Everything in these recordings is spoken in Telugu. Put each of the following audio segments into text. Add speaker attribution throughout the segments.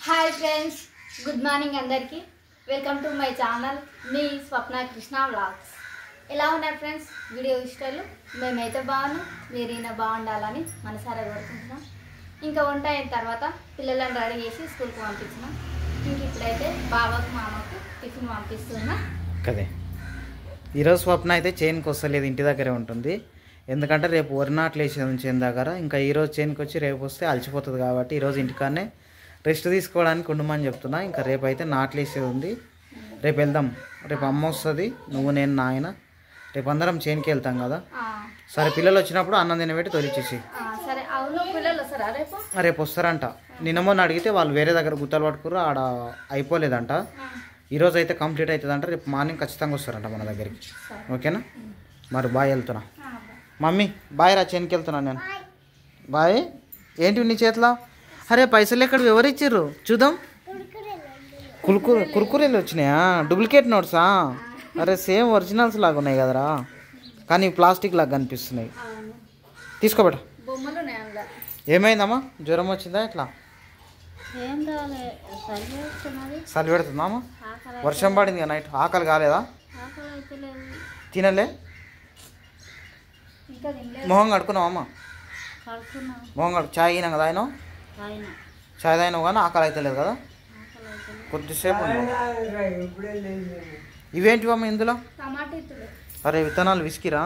Speaker 1: హాయ్ ఫ్రెండ్స్, గుడ్ మార్నింగ్ అందరికీ. Welcome to my channel me Swapna Krishna vlogs. ఎలా ఉన్నారు ఫ్రెండ్స్? వీడియో ఇష్టాలు మేమైతే బాగున్నాం, మీరైనా బాగుండాలని మనసారా కోరుకుంటున్నాం. ఇంకా వంట అయిన తర్వాత పిల్లలను రెడీ చేసి స్కూల్కి పంపించినాం. ఇంక ఇప్పుడైతే బాబాకు మామకు టిఫిన్ పంపిస్తున్నా
Speaker 2: కదే. ఈరోజు స్వప్న అయితే చైన్కి వస్తలేదు, ఇంటి దగ్గరే ఉంటుంది. ఎందుకంటే రేపు వరి నాట్లు వేసేది చైన్ దగ్గర. ఇంకా ఈరోజు చైన్కి వచ్చి రేపు వస్తే అలసిపోతుంది కాబట్టి ఈరోజు ఇంటికాడనే రెస్ట్ తీసుకోవడానికి ఉండమని చెప్తున్నా. ఇంకా రేపు అయితే నాట్లు వేసేది ఉంది, రేపు వెళ్దాం. రేపు అమ్మ వస్తుంది, నువ్వు నేను నాయన రేపు అందరం చైన్కి వెళ్తాం కదా. సరే, పిల్లలు వచ్చినప్పుడు అన్నం తినబెట్టి తొలిచేసి.
Speaker 1: సరే. అవును, పిల్లలు వస్తారా
Speaker 2: రేపు వస్తారంట. నిన్న మొన్న అడిగితే వాళ్ళు వేరే దగ్గర గుత్తలు పట్టుకురు, ఆడ అయిపోలేదంట. ఈరోజు అయితే కంప్లీట్ అవుతుందంట. రేపు మార్నింగ్ ఖచ్చితంగా వస్తారంట మన దగ్గరికి. ఓకేనా? మరి బాయ్, వెళ్తున్నా. మమ్మీ బాయ్ రా, చైన్కి వెళ్తున్నా నేను. బాయ్. ఏంటి నీ చేతిలో? అరే పైసలు ఎక్కడ ఎవరు ఇచ్చిర్రు చూద్దాం. కుర్కురేలు వచ్చినాయా? డూప్లికేట్ నోట్సా? అరే సేమ్ ఒరిజినల్స్ లాగా ఉన్నాయి కదరా, కానీ ప్లాస్టిక్ లాగా కనిపిస్తున్నాయి. తీసుకోబెట్ట. ఏమైందమ్మా? జ్వరం వచ్చిందా? ఎట్లా చలి పెడుతుందమ్మా? వర్షం పడింది కదా నైట్. ఆకలి కాలేదా? తినలే? మొహం కడుకున్నావమ్మా? మొహం కడుకు. చాయ్ అయినా కదా ఆయన? చాయ్ తాగినావు కానీ ఆకలి అయితే లేదు కదా? కొద్దిసేపు. ఇవేంటివమ్మా ఇందులో? అరే విత్తనాలు విసికిరా?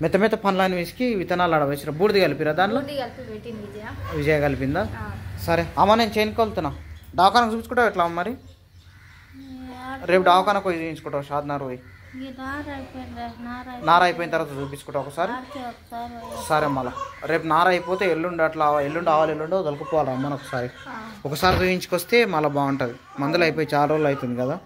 Speaker 2: మెత్త మెత్త పండ్లని విసికి విత్తనాలు ఆడ వేసిరా? బూడిది కలిపిరా దాంట్లో? విజయ కలిపిందా? సరే అమ్మ, నేను చైన్కి వెళ్తున్నా. దవాఖానకు చూపించుకుంటావు ఎట్లా మరి? రేపు దవాఖానకు పోయి చూపించుకుంటావు, షాద్నార్ పోయి. నార అయిపోయిన తర్వాత చూపించుకుంటావు ఒకసారి. సరే, మళ్ళీ రేపు నార అయిపోతే ఎల్లుండి అట్లా ఎల్లుండి ఎల్లుండో దొరికిపోవాలి అమ్మని ఒకసారి చూపించుకొస్తే మళ్ళీ బాగుంటుంది. మందులు అయిపోయి చాలా రోజులు అవుతుంది కదా.